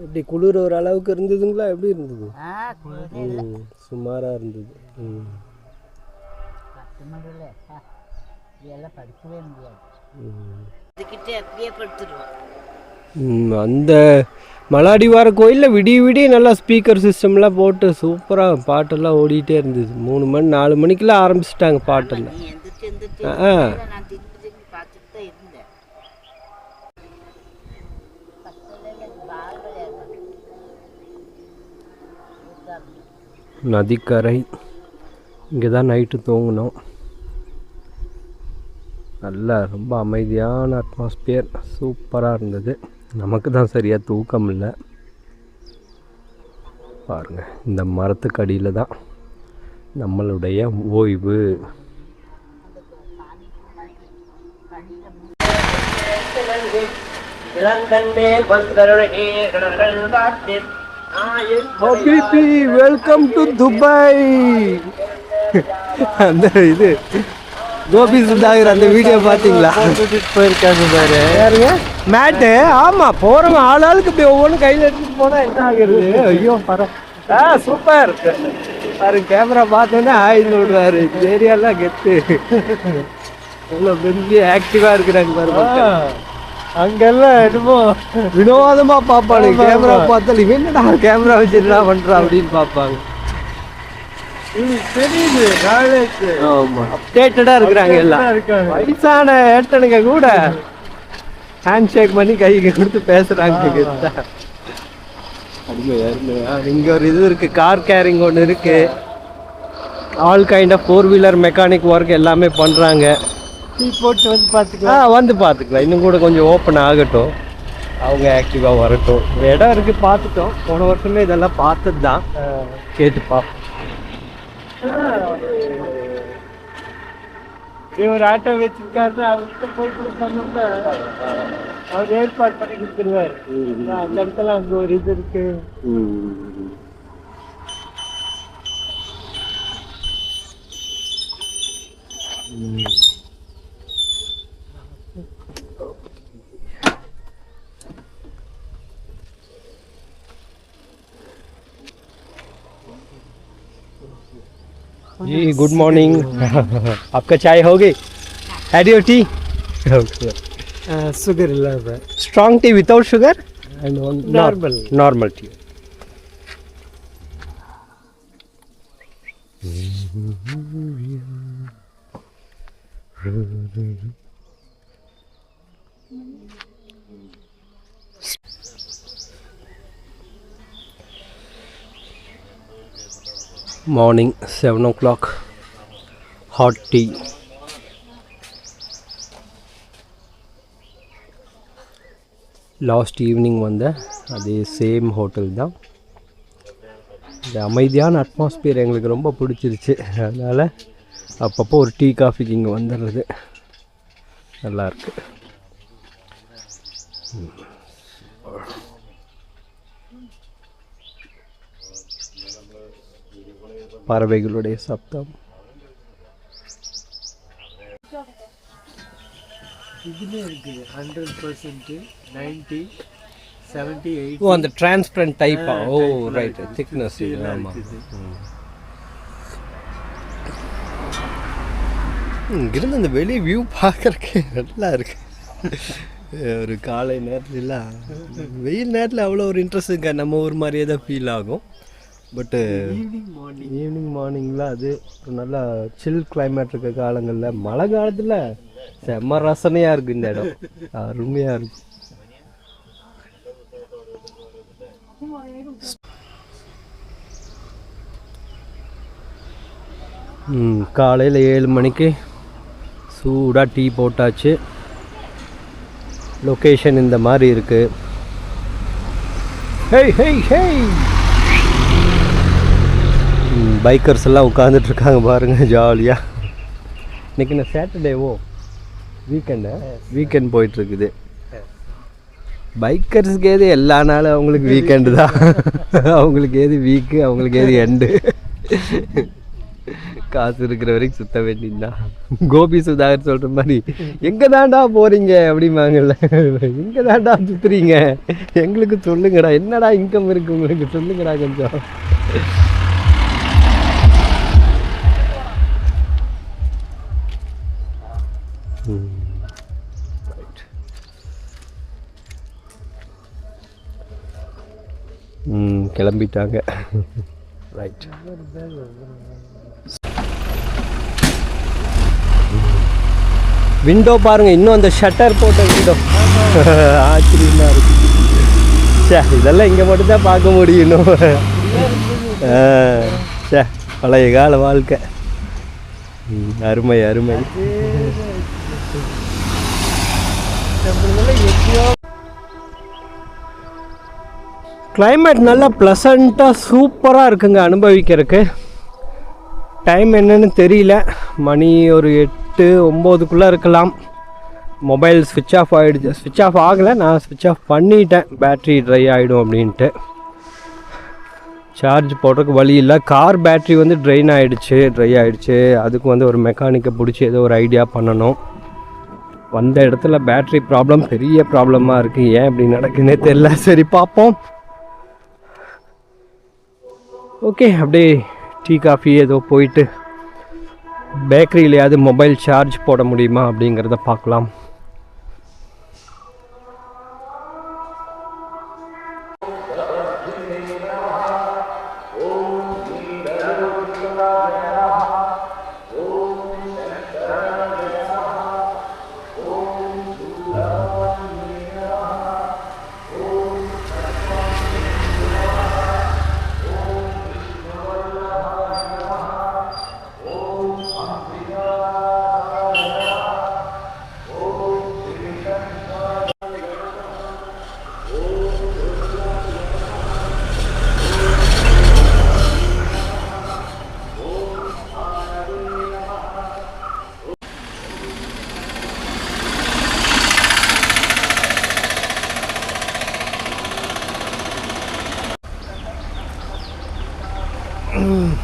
எப்படி குளிர் ஒரு அளவுக்கு இருந்ததுங்களா? எப்படி இருந்தது? சுமாராக இருந்தது. அந்த மலாடிவார கோயிலில் விடிய விடிய நல்லா ஸ்பீக்கர் சிஸ்டம்லாம் போட்டு சூப்பராக பாட்டெல்லாம் ஓடிட்டே இருந்தது. 3 மணி 4 மணிக்கெல்லாம் ஆரம்பிச்சிட்டாங்க பாட்டெல்லாம். நதிக்கரை இங்கே தான் நைட்டு தூங்கினோம். நல்லா ரொம்ப அமைதியான அட்மாஸ்பியர், சூப்பராக இருந்தது. நமக்கு தான் சரியாக தூக்கம் இல்லை. பாருங்கள், இந்த மரத்துக்கு அடியில் தான் நம்மளுடைய ஓய்வு. Welcome to Dubai. அந்த இது கோபி சுதாகர் அந்த வீடியோ பார்த்தீங்களா? போயிருக்காங்க பாரு. யாருங்க? மேட்டு. ஆமாம், போகிறவங்க ஆளாளுக்கு இப்படி ஒவ்வொன்றும் கையில் எடுத்துகிட்டு போனால் என்ன ஆகுறது? ஐயோ பரம். சூப்பர் பாரு. கேமரா பார்த்தோன்னே ஆயில் விடுவார். ஏரியாலாம் கெத்து. இவ்வளோ பெரிய ஆக்டிவாக இருக்கிறாங்க பாருங்க. அங்கெல்லாம் என்னமோ வினோதமாக பார்ப்பாங்க. கேமரா பார்த்தாலும் இவன் என்னடா கேமரா வச்சுட்டா பண்ணுறான் அப்படின்னு பார்ப்பாங்க. தெரியுது, அப்டேட்டடா இருக்கிறாங்க எல்லாம். வயசான ஏட்டனுங்க கூட ஹேண்ட் ஷேக் பண்ணி கைக்கு கொடுத்து பேசுறாங்க. இங்க ஒரு இது இருக்கு, கார் கேரிங் ஒன்று இருக்கு. All kind of 4 wheeler mechanic work எல்லாமே பண்றாங்க. போட்டு வந்து பார்த்துக்கலாம். வந்து பார்த்துக்கலாம். இன்னும் கூட கொஞ்சம் ஓப்பன் ஆகட்டும், அவங்க ஆக்டிவாக வரட்டும். இடம் இருக்கு, பார்த்துட்டோம். போன வருஷமே இதெல்லாம் பார்த்தது தான். கேட்டு பார்ப்போம். ஒரு ஆட்டோ வச்சிருக்காரு, அவர்கிட்ட போயிட்டு சொன்னோம்னா அவர் ஏற்பாடு பண்ணி கொடுத்துருவாரு. அந்த இடத்துல அங்க ஒரு இது இருக்கு. जी गुड मॉर्निंग. आपका चाय हो गई? Had your T? Sugar strong T without sugar and normal T. Morning 7 o'clock, hot tea. Last evening வந்த அதே சேம் ஹோட்டல் தான். இந்த அமைதியான அட்மாஸ்பியர் எங்களுக்கு ரொம்ப பிடிச்சிருச்சு. அதனால் அப்பப்போ ஒரு டீ காஃபிக்கு இங்கே வந்துடுறது நல்லாயிருக்கு. பறவைகளுடைய சப்தம். இதுல இருக்கு 100%, 90, 70, 80. ஓ, அந்த டிரான்ஸ்பரண்ட் டைப்பா? ஓ ரைட், திக்னஸ். ஆமா, இங்கிருந்து அந்த வெளியே வியூ பார்க்கறதுக்கு நல்லா இருக்கு. ஒரு காலை நேரத்தில் வெயில் நேரத்தில் அவ்வளோ ஒரு இன்ட்ரெஸ்ட்டுங்க. நம்ம ஊர் மாதிரியே தான் ஃபீல் ஆகும். பட்டு ஈவினிங் மார்னிங்கில் அது நல்லா சில் கிளைமேட் இருக்க காலங்களில், மழை காலத்தில் செம்ம ரசனையாக இருக்கும். இந்த இடம் அருமையாக இருக்கும். காலையில் 7 மணிக்கு சூடாக டீ போட்டாச்சு. லொக்கேஷன் இந்த மாதிரி இருக்குது. ஹேய் ஹேய் ஹேய், பைக்கர்ஸ் எல்லாம் உட்காந்துட்ருக்காங்க பாருங்கள் ஜாலியாக. இன்றைக்கி என்ன சாட்டர்டேவோ? வீக்கெண்ட் போயிட்டுருக்குது. பைக்கர்ஸுக்கு ஏது எல்லா நாளும் அவங்களுக்கு வீக்கெண்டு தான். அவங்களுக்கு ஏது வீக்கு, அவங்களுக்கு ஏது எண்டு. காசு இருக்கிற வரைக்கும் சுத்த வேண்டியதுதான். கோபி சுதாகர் சொல்கிற மாதிரி எங்கே தாண்டா போகிறீங்க அப்படிம்பாங்கல்ல, எங்கே தாண்டா சுற்றுறீங்க, எங்களுக்கு சொல்லுங்கடா, என்னடா இன்கம் இருக்குது உங்களுக்கு சொல்லுங்கடா கொஞ்சம். கிளம்பிட்டாங்க. ரைட். விண்டோ பாருங்க, இன்னும் அந்த ஷட்டர் போட்ட விண்டோ ஆச்சரியமா இருக்கு. சே, இதெல்லாம் இங்கே மட்டும்தான் பார்க்க முடியும். சே, பழைய கால வாழ்க்கை. அருமை அருமை. கிளைமேட் நல்லா ப்ளசண்ட்டாக சூப்பராக இருக்குங்க அனுபவிக்கிறதுக்கு. டைம் என்னன்னு தெரியல, மணி ஒரு 8-9 இருக்கலாம். மொபைல் ஸ்விட்ச் ஆஃப் ஆகிடுச்சு. ஸ்விட்ச் ஆஃப் ஆகலை, நான் ஸ்விட்ச் ஆஃப் பண்ணிட்டேன், பேட்ரி ட்ரை ஆகிடும் அப்படின்ட்டு. சார்ஜ் போடுறதுக்கு வழி இல்லை. கார் பேட்ரி வந்து ட்ரை ஆகிடுச்சு. அதுக்கு வந்து ஒரு மெக்கானிக்கை பிடிச்சி ஏதோ ஒரு ஐடியா பண்ணணும். வந்த இடத்துல பேட்ரி ப்ராப்ளம் பெரிய ப்ராப்ளமாக இருக்குது. ஏன் இப்படி நடக்குன்னே தெரியல. சரி பார்ப்போம். ஓகே, அப்படியே டீ காஃபி ஏதோ போயிட்டு பேக்கரியிலையாவது மொபைல் சார்ஜ் போட முடியுமா அப்படிங்கிறத பார்க்கலாம்.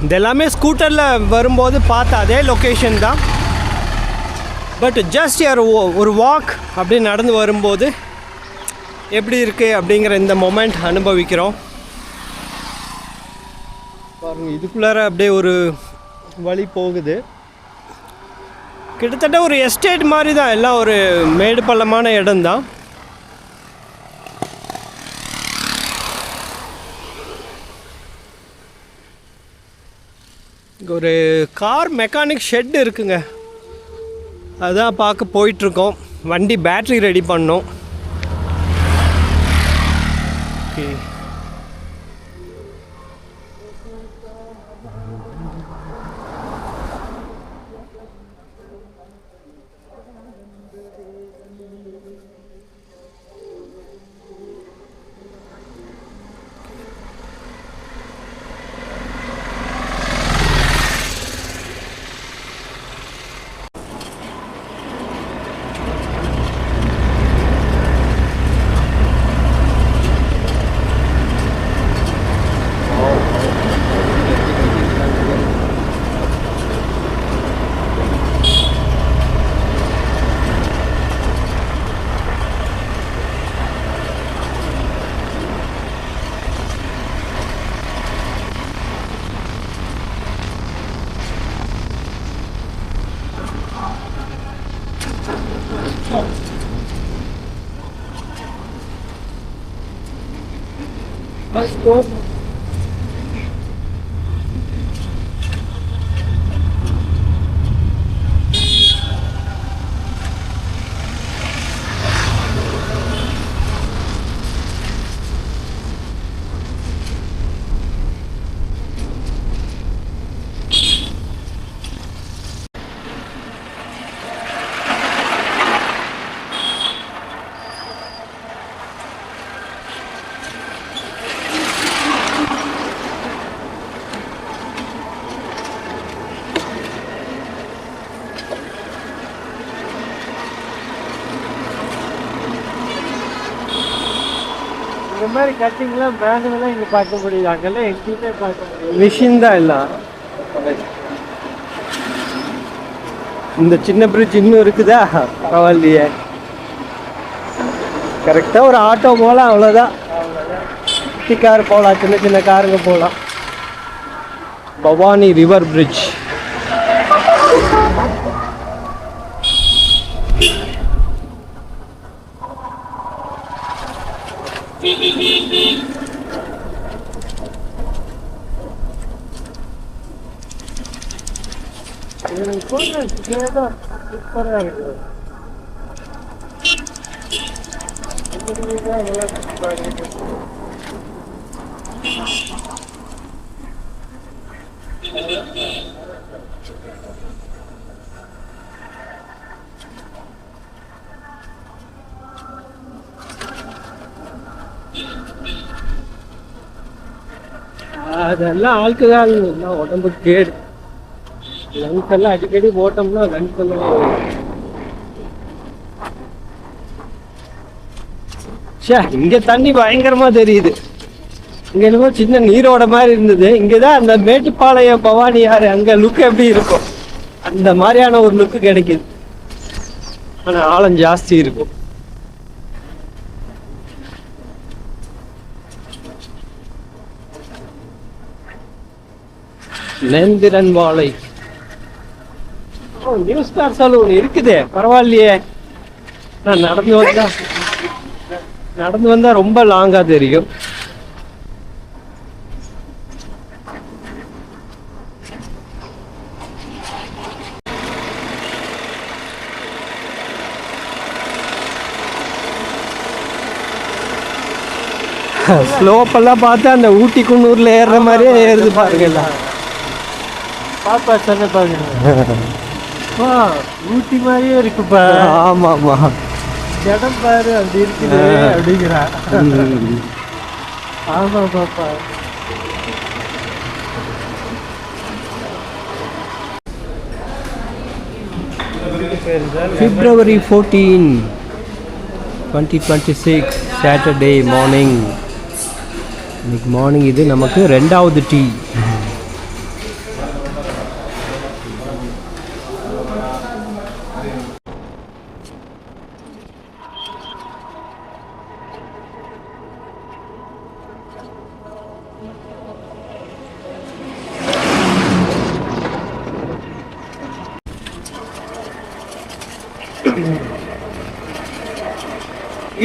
இதெல்லாமே ஸ்கூட்டரில் வரும்போது பார்த்த அதே லொக்கேஷன் தான். பட் ஜஸ்ட் ஒரு வாக் அப்படி நடந்து வரும்போது எப்படி இருக்குது அப்படிங்கிற இந்த மொமெண்ட் அனுபவிக்கிறோம். பாருங்கள், இதுக்குள்ளார அப்படியே ஒரு வழி போகுது. கிட்டத்தட்ட ஒரு எஸ்டேட் மாதிரி தான், எல்லாம் ஒரு மேடு பள்ளமான இடம்தான். ஒரு கார் மெக்கானிக் ஷெட் இருக்குங்க, அதான் பார்க்க போயிட்டுருக்கோம். வண்டி பேட்ரி ரெடி பண்ணோம். Okay, let's go. இந்த மாதிரி கட்டிங்லாம் பிராண்டுலாம் இங்கே பார்க்க முடியுது, அங்கெல்லாம் எங்கேயுமே பார்க்க முடியும். மிஷின் தான் எல்லாம். இந்த சின்ன பிரிட்ஜ் இன்னும் இருக்குதா? பரவாயில்லையே. கரெக்டாக ஒரு ஆட்டோ போகலாம், அவ்வளோதான். குட்டி கார் போகலாம், சின்ன சின்ன காருங்க போகலாம். Bhavani river bridge. சூப்பராக இருக்கு. அதெல்லாம் ஆல்கஹால் எல்லாம் உடம்புக்கு கேடு. லங்ஸ் எல்லாம் அடிக்கடி போட்டோம்னா லங்ஸ் எல்லாம் இங்க தண்ணி பயங்கரமா தெரியுது. இங்க என்னமோ சின்ன நீரோட மாதிரி இருந்தது. இங்கதான் அந்த மேட்டுப்பாளையம் பவானி யாரு அங்க லுக் எப்படி இருக்கும் அந்த மாதிரியான ஒரு லுக்கு கிடைக்குது. ஆனா ஆழம் ஜாஸ்தி இருக்கும். நேந்திரன் வாழை நியூ ஸ்டார் சலூன் இருக்குதே, பரவாயில்லையே. நான் நடந்து வந்தா ரொம்ப லாங்கா தெரியும். ஸ்லோப் எல்லாம் பார்த்தா அந்த ஊட்டி குன்னூர்ல ஏறுற மாதிரியே ஏறுது பாருங்க. பாப்பா சொன்ன பாருங்க, ஊட்டி மாதிரியே இருக்குப்பா. ஆமா ஆமா, இடம் பாரு அப்படி இருக்குது அப்படிங்கிறா. ஆமா பாப்பா. February 14, 2026 Saturday morning. இன்னைக்கு மார்னிங் இது நமக்கு 2வது டீ.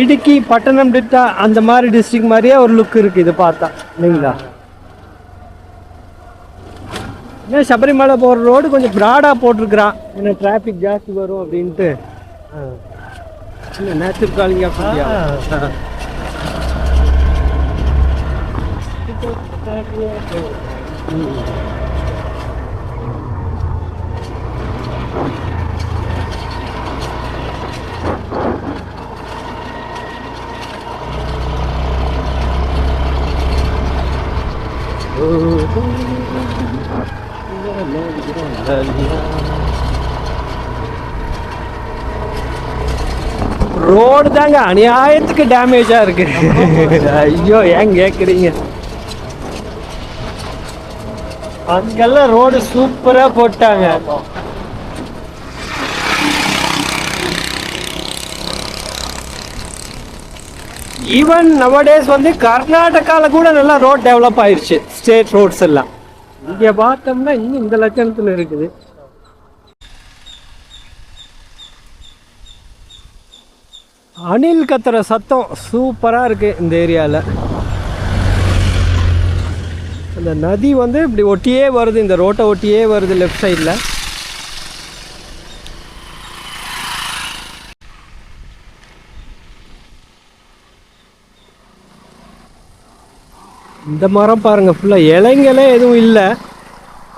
இடுக்கி, பட்டணம், டிட்டா அந்த மாதிரி டிஸ்ட்ரிக்ட் மாதிரியே ஒரு லுக் இருக்கு இது பார்த்தா இல்லைங்களா? ஏன்னா சபரிமலை போகிற ரோடு கொஞ்சம் ப்ராடாக போட்டிருக்கிறான். ஏன்னா டிராஃபிக் ஜாஸ்தி வரும் அப்படின்ட்டு. Natural calling of India. Road தாங்க அநியாயத்துக்கு டேமேஜா இருக்கு. ஐயோ ஏன் கேக்குறீங்க? அங்கெல்லாம் ரோடு சூப்பரா போட்டாங்க. ஈவன் நவடேஸ் வந்து கர்நாடகாவில் கூட நல்லா ரோட் டெவலப் ஆயிடுச்சு, ஸ்டேட் ரோட்ஸ் எல்லாம். இங்கே பார்த்தோம்னா இன்னும் இந்த லட்சணத்தில் இருக்குது. அணில் கத்துற சத்தம் சூப்பராக இருக்குது இந்த ஏரியாவில். அந்த நதி வந்து இப்படி ஒட்டியே வருது, இந்த ரோட்டை ஒட்டியே வருது லெஃப்ட் சைடில். இந்த மரம் பாருங்கள், ஃபுல்லாக இலைங்களே எதுவும் இல்லை.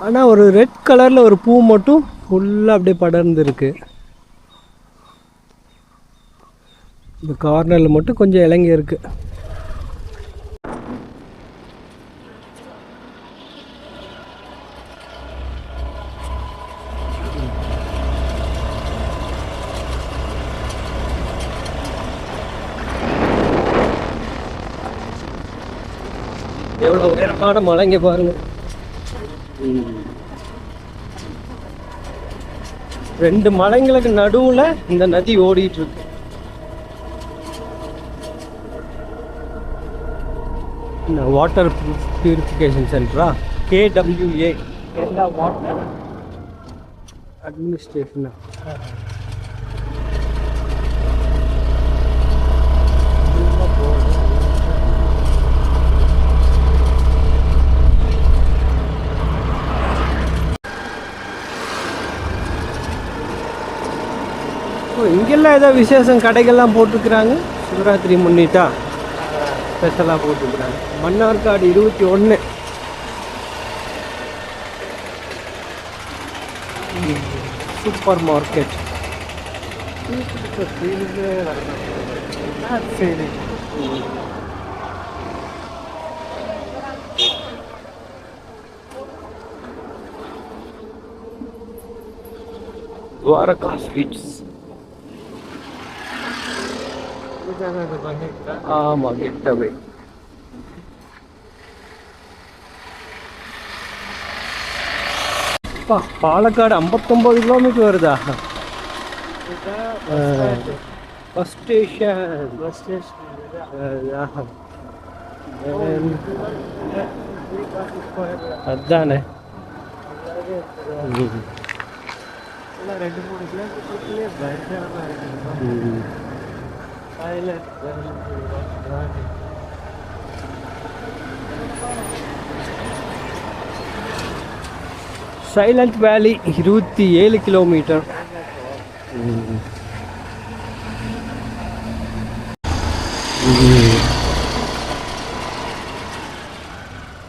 ஆனால் ஒரு ரெட் கலரில் ஒரு பூ மட்டும் ஃபுல்லாக அப்படியே படர்ந்துருக்கு. இந்த கார்னரில் மட்டும் கொஞ்சம் இலைங்க இருக்குது. எவ்வளோ உயரமான மலைங்க பாருங்க. 2 மலைங்களுக்கு நடுவுல இந்த நதி ஓடிட்டு இருக்கு. வாட்டர் பியூரிஃபிகேஷன் சென்டரா, KWA, கேரளா வாட்டர் அட்மினிஸ்ட்ரேஷனா. இங்கெல்லாம் ஏதோ விசேஷம் கடைகள்லாம் போட்டிருக்கிறாங்க. சிவராத்திரி முன்னிட்டா ஸ்பெஷலாக போட்டிருக்கிறாங்க. Mannarkkad 21 super market. சரி, துவாரகா ஸ்வீட்ஸ். ஆமாம், கெட்டவே. பாலக்காடு 59 கிலோமீட்டர் வருதா? Bus station. அதுதானே. 2-3 கிலோமீட்டர்லேயே பயங்கரமாக இருக்கு. Silent valley 27 kilometre.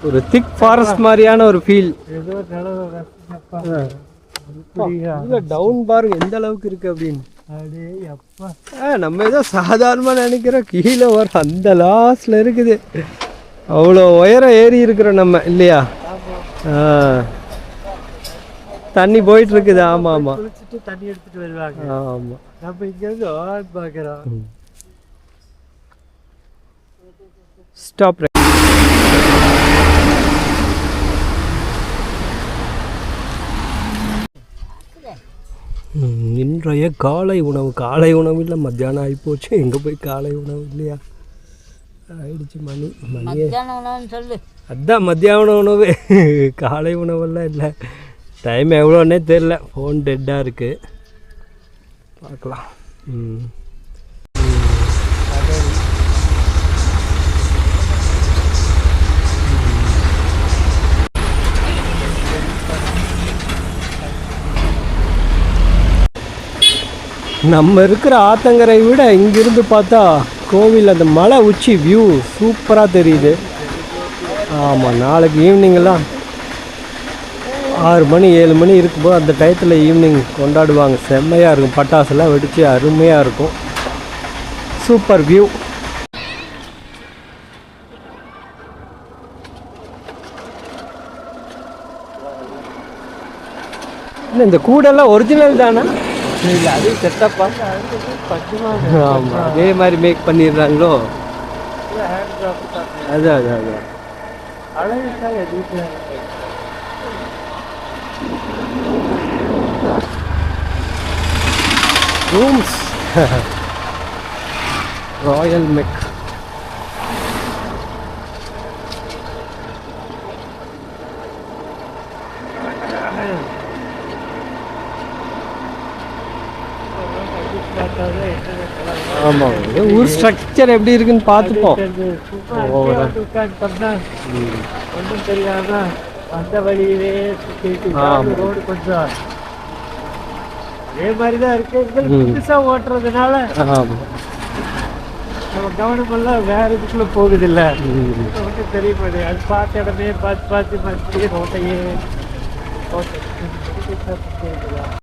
ஒரு திக் ஃபாரஸ்ட் மாதிரியான ஒரு ஃபீல். டவுன் பாருங்க எந்த அளவுக்கு இருக்கு அப்படின்னு. நம்ம ஏதோ சாதாரணமா நினைக்கிறோம், கீழே வர அந்த லாஸ்ட்ல இருக்குது. அவ்வளோ உயரம் ஏறி இருக்கிறோம் நம்ம, இல்லையா? தண்ணி போயிட்டு இருக்குது. ஆமா ஆமா, தண்ணி எடுத்துட்டு வருவாங்க. ஆமா, நம்ம இங்க இருந்து பாக்குறோம். ஸ்டாப். இன்றைய காலை உணவு இல்லை, மத்தியானம் ஆகிப்போச்சு. எங்கே போய் காலை உணவு இல்லையா? ஆயிடுச்சு மணியே. அதுதான் மத்தியான உணவு, காலை உணவெல்லாம் இல்லை. டைம் எவ்வளோன்னே தெரில, ஃபோன் டெட்டாக இருக்குது. பார்க்கலாம். நம்ம இருக்கிற ஆத்தங்கரை விட இங்கிருந்து பார்த்தா கோவில் அந்த மலை உச்சி வியூ சூப்பராக தெரியுது. ஆமாம், நாளைக்கு ஈவினிங்கெல்லாம் 6 மணி 7 மணி இருக்கும்போது அந்த டயத்தில் ஈவினிங் கொண்டாடுவாங்க. செம்மையாக இருக்கும், பட்டாசுலாம் வெடித்து அருமையாக இருக்கும். Super view. இல்லை, இந்த கூடெல்லாம் ஒரிஜினல் தானே? இல்லை, அது செட்டப்பா. ஆமாம், அதே மாதிரி மேக் பண்ணிடுறாங்களோ. அதான் அதான் அதான் ரூம்ஸ். ராயல் மெக். ஆமாம், ஊர் ஸ்ட்ரக்சர் எப்படி இருக்குன்னு பார்த்துப்போம். ஒன்றும் தெரியாம அந்த வழியிலே ரோடு கொஞ்சம் அதே மாதிரி தான் இருக்கு. புதுசாக ஓட்டுறதுனால நம்ம கவனமெல்லாம் வேற இதுக்குள்ள போகுது இல்லை, ஒன்றும் தெரிய மாட்டேங்குது. அது பார்த்த இடமே பார்த்து மறுபடியும் ரோட்டையே